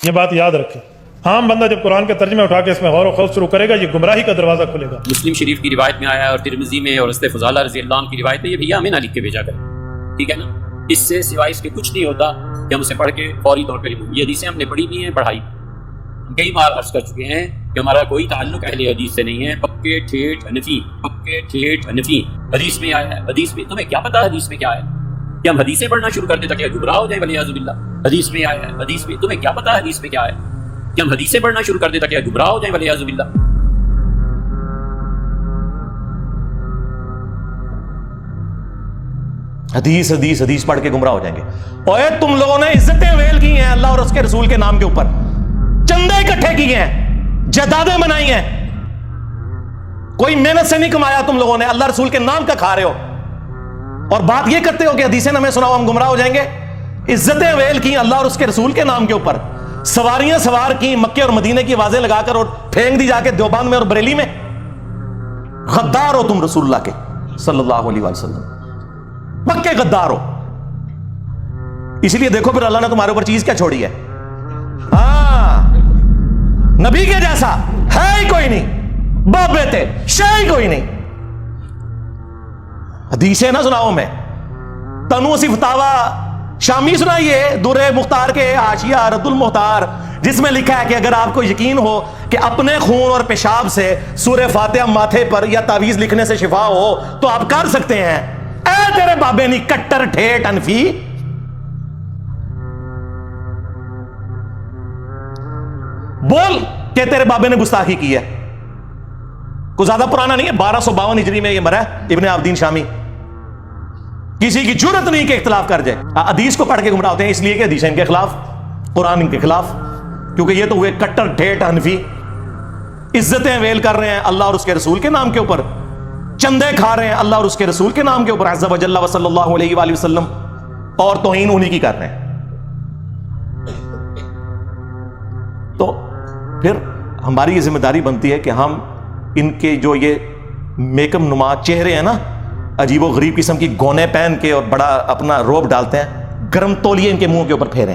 یہ بات یاد رکھیں، عام بندہ جب قرآن کے ترجمے اٹھا کے اس میں غور و خوض شروع کرے گا، یہ گمراہی کا دروازہ کھلے گا۔ مسلم شریف کی روایت میں آیا ہے اور ترمذی میں اور حضرت فضالہ رضی اللہ عنہ کی روایت میں، یہ بھیا ہمیں نہ لکھ کے بھیجا کریں، ٹھیک ہے نا۔ اس سے سوائے اس کے کچھ نہیں ہوتا کہ ہم اسے پڑھ کے فوری طور پہ لکھیں۔ یہ حدیثیں ہم نے پڑھی بھی ہیں، پڑھائی کئی بار عرض کر چکے ہیں کہ ہمارا کوئی تعلق اہل حدیث سے نہیں ہے، پکے ٹھیٹ حنفی، پکے ٹھیٹ حنفی۔ حدیث میں آیا ہے، حدیث میں تمہیں کیا پتا حدیث میں کیا ہے؟ کہ ہم حدیثیں پڑھنا شروع کر دیں تاکہ گمراہ ہو جائیں ولیعذ باللہ۔ حدیث میں آیا ہے، حدیث میں تمہیں کیا پتا حدیث میں کیا ہے؟ کہ ہم حدیثیں پڑھنا شروع کر دیں تاکہ گمراہ ہو جائیں ولیعذ باللہ۔ حدیث حدیث حدیث پڑھ کے گمراہ ہو جائیں گے۔ اوے تم لوگوں نے عزتیں ویل کی ہیں اللہ اور اس کے رسول کے نام کے اوپر، چندے اکٹھے کیے ہیں، جائیدادیں بنائی ہیں، کوئی محنت سے نہیں کمایا تم لوگوں نے، اللہ رسول کے نام کا کھا رہے ہو اور بات یہ کرتے ہو کہ حدیثیں ہمیں سناؤ ہم گمراہ ہو جائیں گے۔ عزتیں ویل کی اللہ اور اس کے رسول کے نام کے اوپر، سواریاں سوار کی مکے اور مدینے کی آوازیں لگا کر اور پھینک دی جا کے دیوبند میں اور بریلی میں۔ غدار ہو تم رسول اللہ کے صلی اللہ علیہ وسلم، پکے غدار ہو۔ اس لیے دیکھو پھر اللہ نے تمہارے اوپر چیز کیا چھوڑی ہے، ہاں نبی کے جیسا ہے ہی کوئی نہیں، باپ بیٹے شے ہی کوئی نہیں۔ حدیثیں نہ سناؤ میں، تنو سی فتاوا شامی سنائیے در مختار کے حاشیہ رد المختار، جس میں لکھا ہے کہ اگر آپ کو یقین ہو کہ اپنے خون اور پیشاب سے سورہ فاتحہ ماتھے پر یا تعویذ لکھنے سے شفا ہو تو آپ کر سکتے ہیں۔ اے تیرے بابے نہیں کٹر ٹھیٹ انفی، بول کہ تیرے بابے نے گستاخی کی ہے۔ کوئی زیادہ پرانا نہیں ہے، 1252 ہجری میں یہ مرا ہے ابن عابدین شامی۔ کسی کی جرت نہیں کہ اختلاف کر جائے۔ حدیث کو پڑھ کے گمراہ ہوتے ہیں اس لیے کہ حدیث ان کے خلاف، قرآن ان کے خلاف، کیونکہ یہ تو ہوئے کٹر ٹھیٹ حنفی، عزتیں ویل کر رہے ہیں اللہ اور اس کے رسول کے نام کے اوپر، چندے کھا رہے ہیں اللہ اور اس کے رسول کے نام کے اوپر عز و جل و صلی اللہ علیہ وآلہ وسلم، اور توہین انہی کی کر رہے ہیں۔ تو پھر ہماری یہ ذمہ داری بنتی ہے کہ ہم ان کے جو یہ میکم نما چہرے ہیں نا، عجیب و غریب قسم کی گونے پہن کے اور بڑا اپنا روب ڈالتے ہیں، گرم تولیے ان کے منہ کے اوپر پھیریں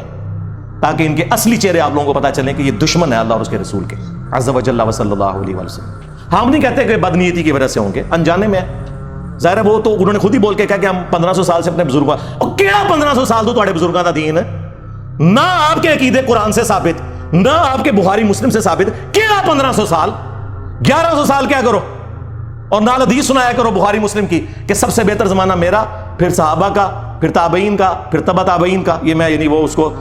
تاکہ ان کے اصلی چہرے آپ لوگوں کو پتہ چلیں کہ یہ دشمن ہے اللہ اور اس کے رسول کے عز و جل و صلی اللہ علیہ وسلم۔ ہم نہیں کہتے کہ بدنیتی کی وجہ سے ہوں گے، انجانے میں ظاہر ہے، وہ تو انہوں نے خود ہی بول کے کہا کہ ہم 1500 سال سے اپنے بزرگوں، اور کیڑا 1500 سال تو تھوڑے بزرگوں کا دین ہے، نہ آپ کے عقیدے قرآن سے ثابت، نہ آپ کے بخاری مسلم سے ثابت، کیڑا 1500 سال، 1100 سال کیا کرو، اور نال حدیث سنایا کرو بخاری مسلم کی کہ سب سے بہتر زمانہ میرا، پھر صحابہ کا، پھر تابعین کا، پھر تبع تابعین کا۔ یہ میں یعنی وہ اس کو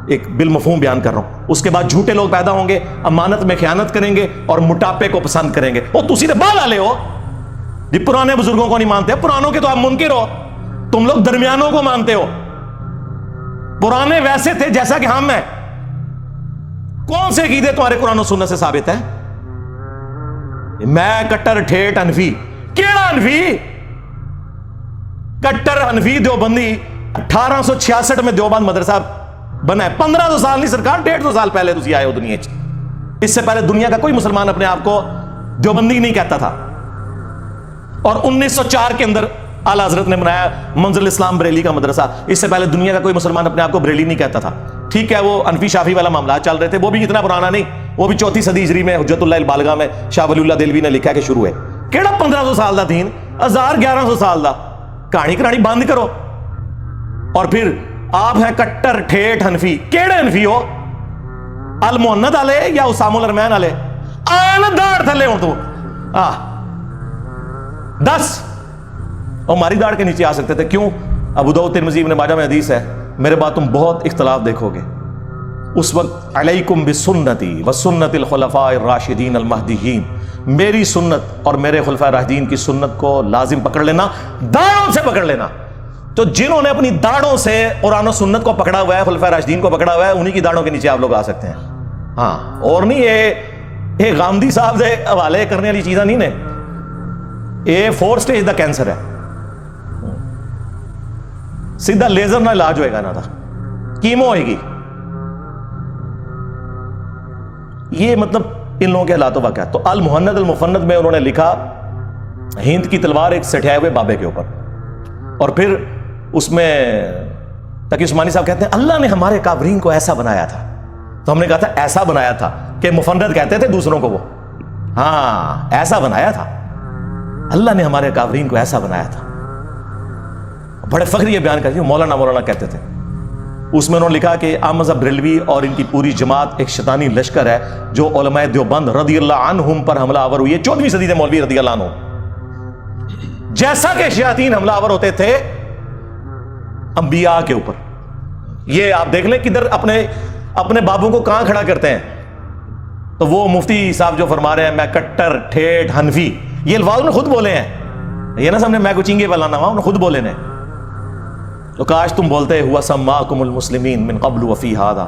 ایک بالمفہوم بیان کر رہا ہوں۔ اس کے بعد جھوٹے لوگ پیدا ہوں گے، امانت میں خیانت کریں گے اور موٹاپے کو پسند کریں گے۔ وہ تسی بال والے ہو جی، پرانے بزرگوں کو نہیں مانتے، پرانوں کے تو آپ منکر ہو، تم لوگ درمیانوں کو مانتے ہو۔ پرانے ویسے تھے جیسا کہ ہم ہیں۔ کون سے عقیدے تمہارے قرآن و سنت سے ثابت ہیں؟ میں کٹر ٹھیٹ انفی، کیڑا انفی؟ کٹر انفی دیوبندی 1866 میں دیوبند مدرسہ بنا ہے، 1500 سال نہیں سرکار، 150 سال پہلے تسی آئے ہو دنیا چ۔ اس سے پہلے دنیا کا کوئی مسلمان اپنے آپ کو دیوبندی نہیں کہتا تھا، اور 1904 کے اندر اعلیٰ حضرت نے بنایا منزل اسلام بریلی کا مدرسہ۔ اس سے پہلے دنیا کا کوئی مسلمان اپنے آپ کو بریلی نہیں کہتا تھا۔ ٹھیک ہے، وہ انفی شافی والا معاملات چل رہے تھے، وہ بھی اتنا پرانا نہیں، وہ بھی 4 صدی ہجری میں حجت اللہ البالغہ میں شاہ ولی اللہ دہلوی نے لکھا کہ شروع ہے۔ کیڑا 1500 سال دا دین، 1100 سال دا، کہانی کرانی بند کرو۔ اور پھر آپ ہیں کٹر ٹھیٹ حنفی، کیڑے حنفی ہو؟ المحند والے یا اسام الارمین والے؟ آنا داڑ تھلے ہوں تو دس، اور ہماری داڑھ کے نیچے آ سکتے تھے، کیوں؟ ابو داؤد ترمذی ابن ماجہ میں حدیث ہے، میرے بعد تم بہت اختلاف دیکھو گے، اس وقت علیکم بسنتی وسنت الخلفاء الراشدین المہدیین، میری سنت اور میرے خلفاء راشدین کی سنت کو لازم پکڑ لینا، داڑھوں سے پکڑ لینا۔ تو جنہوں نے اپنی داڑھوں سے قرآن و سنت کو پکڑا ہوا ہے، خلفاء راشدین کو پکڑا ہوا ہے، انہی کی داڑھوں کے نیچے آپ لوگ آ سکتے ہیں۔ ہاں، اور نہیں یہ غامدی صاحب سے حوالے کرنے والی چیزاں نہیں نے، یہ 4 سٹیج دا کینسر ہے، سیدھا لیزر نہ علاج ہوئے گا نہ تھا، کیمو ہوئے گی۔ یہ مطلب ان لوگوں کے حالات و واقعات۔ تو المحند المفند میں انہوں نے لکھا ہند کی تلوار ایک سٹھائے ہوئے بابے کے اوپر، اور پھر اس میں تقی عثمانی صاحب کہتے ہیں اللہ نے ہمارے کافرین کو ایسا بنایا تھا تو ہم نے کہا تھا ایسا بنایا تھا کہ مفند کہتے تھے دوسروں کو وہ، ہاں ایسا بنایا تھا اللہ نے ہمارے کافرین کو، ایسا بنایا تھا. بڑے فخر یہ بیان کرتے ہیں، مولانا کہتے تھے. اس میں انہوں نے لکھا کہ احمد بریلوی اور ان کی پوری جماعت ایک شیطانی لشکر ہے جو علماء دیوبند رضی اللہ عنہم پر حملہ آور ہوئی ہے. 14ویں صدی سے مولوی رضی اللہ عنہ، جیسا کہ شیاطین حملہ آور ہوتے تھے انبیاء کے اوپر. یہ آپ دیکھ لیں کدھر اپنے بابوں کو کہاں کھڑا کرتے ہیں. تو وہ مفتی صاحب جو فرما رہے ہیں میں کٹر ٹھیٹ حنفی، یہ الفاظ انہوں نے خود بولے ہیں، یہ نہ سمجھے میں کو چنگے والا نہ ہوا، انہوں نے خود بولے نے. تو کاش تم بولتے ہوا سماکم المسلمین من قبل وفی ھذا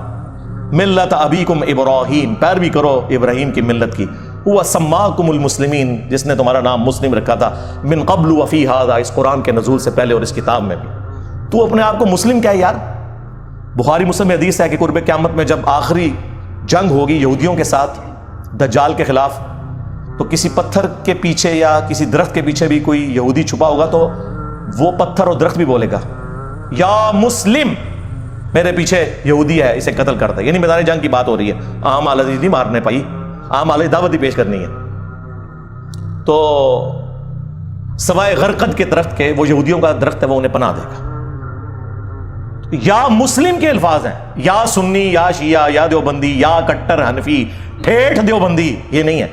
ملت ابیکم ابراہیم، پیروی کرو ابراہیم کی ملت کی. ہوا سماکم المسلمین، جس نے تمہارا نام مسلم رکھا تھا، من قبل وفی ھذا، اس قرآن کے نزول سے پہلے اور اس کتاب میں بھی. تو اپنے آپ کو مسلم کیا ہے یار؟ بخاری مسلم میں حدیث ہے کہ قرب قیامت میں جب آخری جنگ ہوگی یہودیوں کے ساتھ دجال کے خلاف، تو کسی پتھر کے پیچھے یا کسی درخت کے پیچھے بھی کوئی یہودی چھپا ہوگا تو وہ پتھر اور درخت بھی بولے گا یا مسلم، میرے پیچھے یہودی ہے اسے قتل کر دے. یعنی میدان جنگ کی بات ہو رہی ہے، عام آل عزیز نہیں مارنے پائی، عام آل دعوت ہی پیش کرنی ہے. تو سوائے غرقد کے درخت کے، وہ یہودیوں کا درخت ہے، وہ انہیں پناہ دے گا. یا مسلم کے الفاظ ہیں، یا سنی یا شیعہ یا دیوبندی یا کٹر حنفی ٹھیٹھ دیوبندی، یہ نہیں ہے،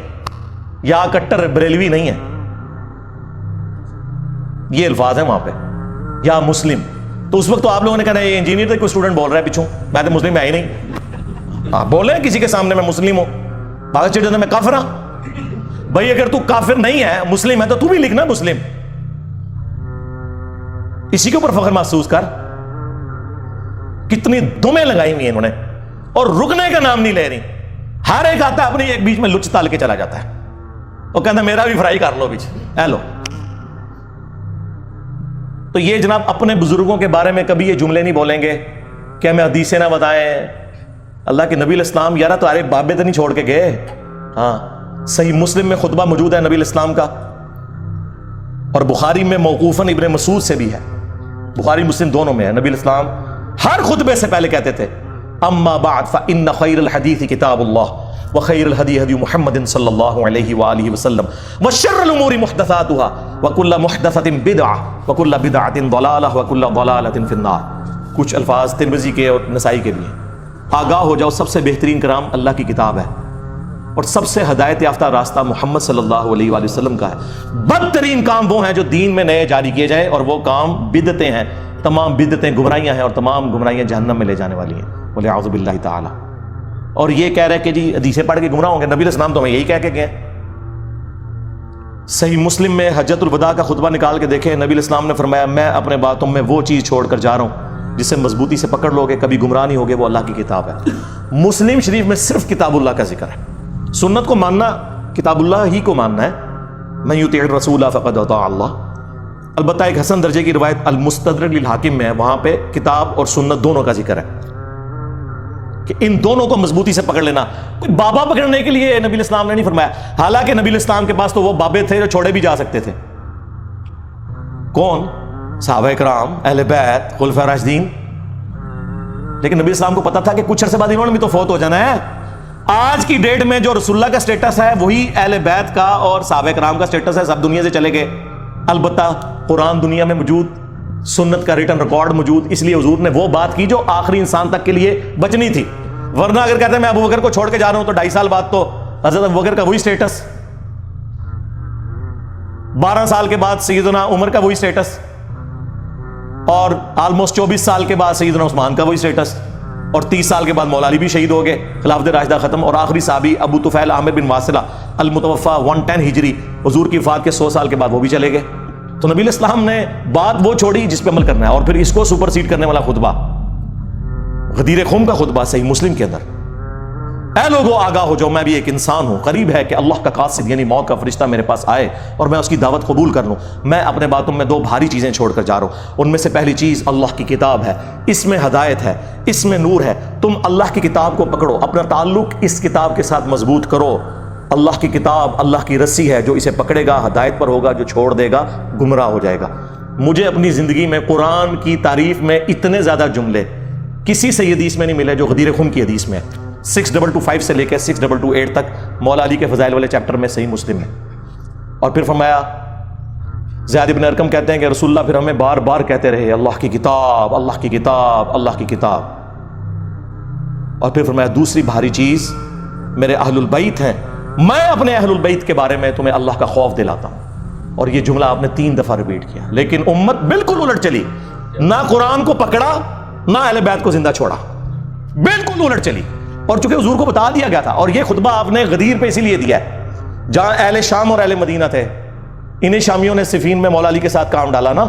یا کٹر بریلوی نہیں ہے، یہ الفاظ ہیں وہاں پہ، یا مسلم. تو اس وقت تو آپ لوگوں نے کہنا یہ انجینئر تھے، کوئی اسٹوڈنٹ بول رہا ہے پیچھوں، میں تو مسلم میں ہی نہیں. آپ بولے کسی کے سامنے میں مسلم ہوں، باغ چڑھنے میں کافر ہوں. بھائی اگر تو کافر نہیں ہے مسلم ہے تو تو بھی لکھنا مسلم، اسی کے اوپر فخر محسوس کر. کتنی دمیں لگائی ہوئی ہیں انہوں نے اور رکنے کا نام نہیں لے رہی. ہر ایک آتا ہے اپنی ایک بیچ میں لچ تال کے چلا جاتا ہے، وہ کہتا ہے میرا بھی فرائی کر لو بیچ، اے لو. تو یہ جناب اپنے بزرگوں کے بارے میں کبھی یہ جملے نہیں بولیں گے کہ ہمیں حدیثیں نہ بتائیں. اللہ کے نبی الاسلام یارہ تمہارے بابے تو نہیں چھوڑ کے گئے. ہاں صحیح مسلم میں خطبہ موجود ہے نبی الاسلام کا، اور بخاری میں موقوفاً ابن مسعود سے بھی ہے، بخاری مسلم دونوں میں ہے. نبی الاسلام ہر خطبے سے پہلے کہتے تھے اما بعد فإن خیر الحدیث کتاب اللہ وخیر الہدی ہدی محمد صلی اللہ علیہ وآلہ وسلم وشر الامور محدثاتها وکل محدثۃ بدعہ وکل بدعۃ ضلالہ وکل ضلالۃ فی النار. کچھ الفاظ ترمذی کے اور نسائی کے بھی ہیں. آگاہ ہو جاؤ، سب سے بہترین کلام اللہ کی کتاب ہے اور سب سے ہدایت یافتہ راستہ محمد صلی اللہ علیہ وآلہ وسلم کا ہے. بدترین کام وہ ہیں جو دین میں نئے جاری کیے جائے، اور وہ کام بدعتیں ہیں. تمام بدعتیں گمراہیاں ہیں اور تمام گمراہیاں جہنم میں لے جانے والی ہیں، والعیاذ باللہ تعالی. اور یہ کہہ رہے کہ جی حدیثیں پڑھ کے گمراہ ہوں گے، نبی الاسلام تو ہمیں یہی کہہ کے گئے. صحیح مسلم میں حجۃ الوداع کا خطبہ نکال کے دیکھیں، نبی الاسلام نے فرمایا میں اپنے باتوں میں وہ چیز چھوڑ کر جا رہا ہوں جسے مضبوطی سے پکڑ لو گے کبھی گمراہ نہیں ہوگے، وہ اللہ کی کتاب ہے. مسلم شریف میں صرف کتاب اللہ کا ذکر ہے. سنت کو ماننا کتاب اللہ ہی کو ماننا ہے. من یطع الرسول فقد اطاع اللہ. البتہ ایک حسن درجے کی روایت المستدرک للحاکم میں ہے، وہاں پہ کتاب اور سنت دونوں کا ذکر ہے کہ ان دونوں کو مضبوطی سے پکڑ لینا. کوئی بابا پکڑنے کے لیے نبی الاسلام نے نہیں فرمایا، حالانکہ نبی الاسلام کے پاس تو وہ بابے تھے جو چھوڑے بھی جا سکتے تھے. کون؟ صحابہ کرام، اہل بیت، خلفاء راشدین. لیکن نبی الاسلام کو پتا تھا کہ کچھ عرصے بعد انہوں نے بھی تو فوت ہو جانا ہے. آج کی ڈیٹ میں جو رسول اللہ کا سٹیٹس ہے وہی اہل بیت کا اور صحابہ کرام کا سٹیٹس ہے. سب دنیا سے چلے گئے. البتہ قرآن دنیا میں موجود، سنت کا ریٹن ریکارڈ موجود، اس لیے حضور نے وہ بات کی جو آخری انسان تک کے لیے بچنی تھی. ورنہ اگر کہتے ہیں میں ابو بکر کو چھوڑ کے جا رہا ہوں تو 2.5 سال بعد تو حضرت ابو بکر کا وہی سٹیٹس، 12 سال کے بعد سیدنا عمر کا وہی سٹیٹس، اور آلموسٹ 24 سال کے بعد سیدنا عثمان کا وہی سٹیٹس، اور 30 سال کے بعد مولا علی بھی شہید ہو گئے، خلافت راشدہ ختم، اور آخری صحابی ابو طفیل عامر بن واصلہ المتوفا 110 ہجری حضور کی وفات کے 100 سال کے بعد وہ بھی چلے گئے. تو نبی الاسلام نے بات وہ چھوڑی جس پہ عمل کرنا ہے. اور پھر اس کو سپر سیڈ کرنے والا خطبہ، غدیر خم کا خطبہ صحیح مسلم کے اندر، اے لوگوں آگاہ ہو جاؤ، میں بھی ایک انسان ہوں، قریب ہے کہ اللہ کا قاصد یعنی موت کا فرشتہ میرے پاس آئے اور میں اس کی دعوت قبول کر لوں. میں اپنے باتوں میں 2 بھاری چیزیں چھوڑ کر جا رہا ہوں. ان میں سے پہلی چیز اللہ کی کتاب ہے، اس میں ہدایت ہے، اس میں نور ہے. تم اللہ کی کتاب کو پکڑو، اپنا تعلق اس کتاب کے ساتھ مضبوط کرو. اللہ کی کتاب اللہ کی رسی ہے، جو اسے پکڑے گا ہدایت پر ہوگا، جو چھوڑ دے گا گمراہ ہو جائے گا. مجھے اپنی زندگی میں قرآن کی تعریف میں اتنے زیادہ جملے کسی صحیح حدیث میں نہیں ملے جو غدیر خم کی حدیث میں ہے. 6225 سے لے کے 6228 تک مولا علی کے فضائل والے چیپٹر میں صحیح مسلم ہے. اور پھر فرمایا زید بن ارقم کہتے ہیں کہ رسول اللہ پھر ہمیں بار بار کہتے رہے اللہ کی کتاب اللہ کی کتاب اللہ کی کتاب. اور پھر فرمایا دوسری بھاری چیز میرے اہل البیت ہیں, میں اپنے اہل البیت کے بارے میں تمہیں اللہ کا خوف دلاتا ہوں. اور یہ جملہ آپ نے 3 دفعہ ریپیٹ کیا. لیکن امت بالکل الٹ چلی, نہ قرآن کو پکڑا نہ اہل بیت کو زندہ چھوڑا, بالکل الٹ چلی. اور چونکہ حضور کو بتا دیا گیا تھا, اور یہ خطبہ آپ نے غدیر پہ اسی لیے دیا ہے جہاں اہل شام اور اہل مدینہ تھے, انہیں شامیوں نے صفین میں مولا علی کے ساتھ کام ڈالا نا.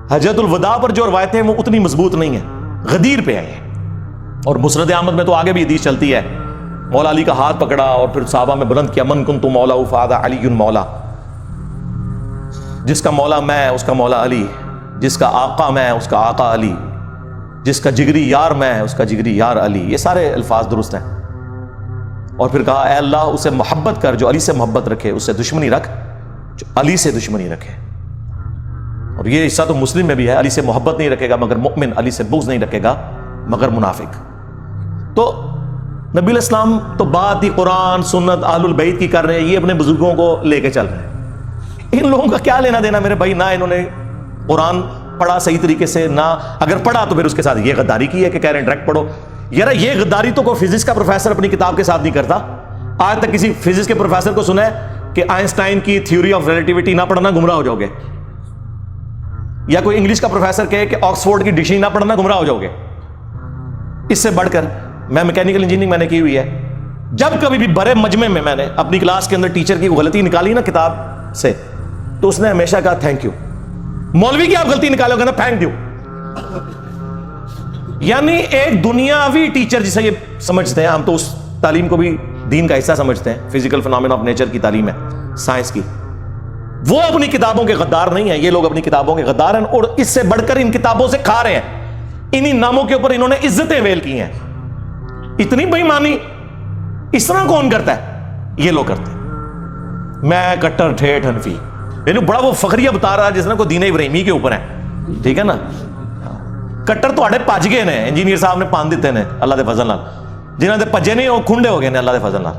حجۃ الوداع پر جو روایتیں ہیں وہ اتنی مضبوط نہیں ہیں, غدیر پہ آئی ہیں. اور مسند احمد میں تو آگے بھی حدیث چلتی ہے, مولا علی کا ہاتھ پکڑا اور پھر صحابہ میں بلند کیا من کنت مولا فہذا علی مولا, جس کا مولا میں اس کا مولا علی, جس کا آقا میں اس کا آقا علی, جس کا جگری یار میں اس کا جگری یار علی. یہ سارے الفاظ درست ہیں. اور پھر کہا اے اللہ اسے محبت کر جو علی سے محبت رکھے, اس سے دشمنی رکھ جو علی سے دشمنی رکھے. اور یہ حصہ تو مسلم میں بھی ہے, علی سے محبت نہیں رکھے گا مگر مؤمن, علی سے بغض نہیں رکھے گا مگر منافق. تو نبی علیہ السلام تو بات ہی قرآن سنت اہل البیت کی کر رہے ہیں, یہ اپنے بزرگوں کو لے کے چل رہے ہیں. ان لوگوں کا کیا لینا دینا میرے بھائی, نہ انہوں نے قرآن پڑھا صحیح طریقے سے, نہ اگر پڑھا تو پھر اس کے ساتھ یہ غداری کی ہے کہ کہہ رہے ہیں ڈائریکٹ پڑھو. یار یہ غداری تو کوئی فزکس کا پروفیسر اپنی کتاب کے ساتھ نہیں کرتا. آج تک کسی فزکس کے پروفیسر کو سنا ہے کہ آئنسٹائن کی تھیوری آف ریلیٹیوٹی نہ پڑھنا گمراہ ہو جاؤ گے, یا کوئی انگلش کا پروفیسر کہے کہ آکسفورڈ کی ڈکشنری نہ پڑھنا گمراہ ہو جاؤ گے. اس سے بڑھ کر میں میکینیکل انجینئرنگ میں نے کی ہوئی ہے, جب کبھی بھی بڑے مجمع میں میں نے اپنی کلاس کے اندر ٹیچر کی غلطی نکالی نا کتاب سے, تو اس نے ہمیشہ کہا تھینک یو. مولوی کی آپ غلطی نکالو گے نا تھینک یو. یعنی ایک دنیاوی ٹیچر جسے یہ سمجھتے ہیں, ہم تو اس تعلیم کو بھی دین کا حصہ سمجھتے ہیں, فزیکل فنامنا آف نیچر کی تعلیم ہے سائنس کی, وہ اپنی کتابوں کے غدار نہیں ہیں. یہ لوگ اپنی کتابوں کے غدار ہیں, اور اس سے بڑھ کر ان کتابوں سے کھا رہے ہیں. انہی ناموں کے اوپر انہوں نے عزتیں ویل کی ہیں. اتنی بے ایمانی اس طرح کون کرتا ہے؟ یہ لوگ کرتے ہیں. میں کٹر ٹھیٹھ حنفی, یعنی بڑا وہ فخریہ بتا رہا ہے جس نے کوئی دین ابراہیمی کے اوپر ہے, ٹھیک ہے نا. کٹر تو آڑے پج گئے نے, انجینئر صاحب نے پان دیتے نے اللہ دے فضل نال, جنہاں دے پجے نہیں وہ کھنڈے ہو گئے نے اللہ دے فضل نال.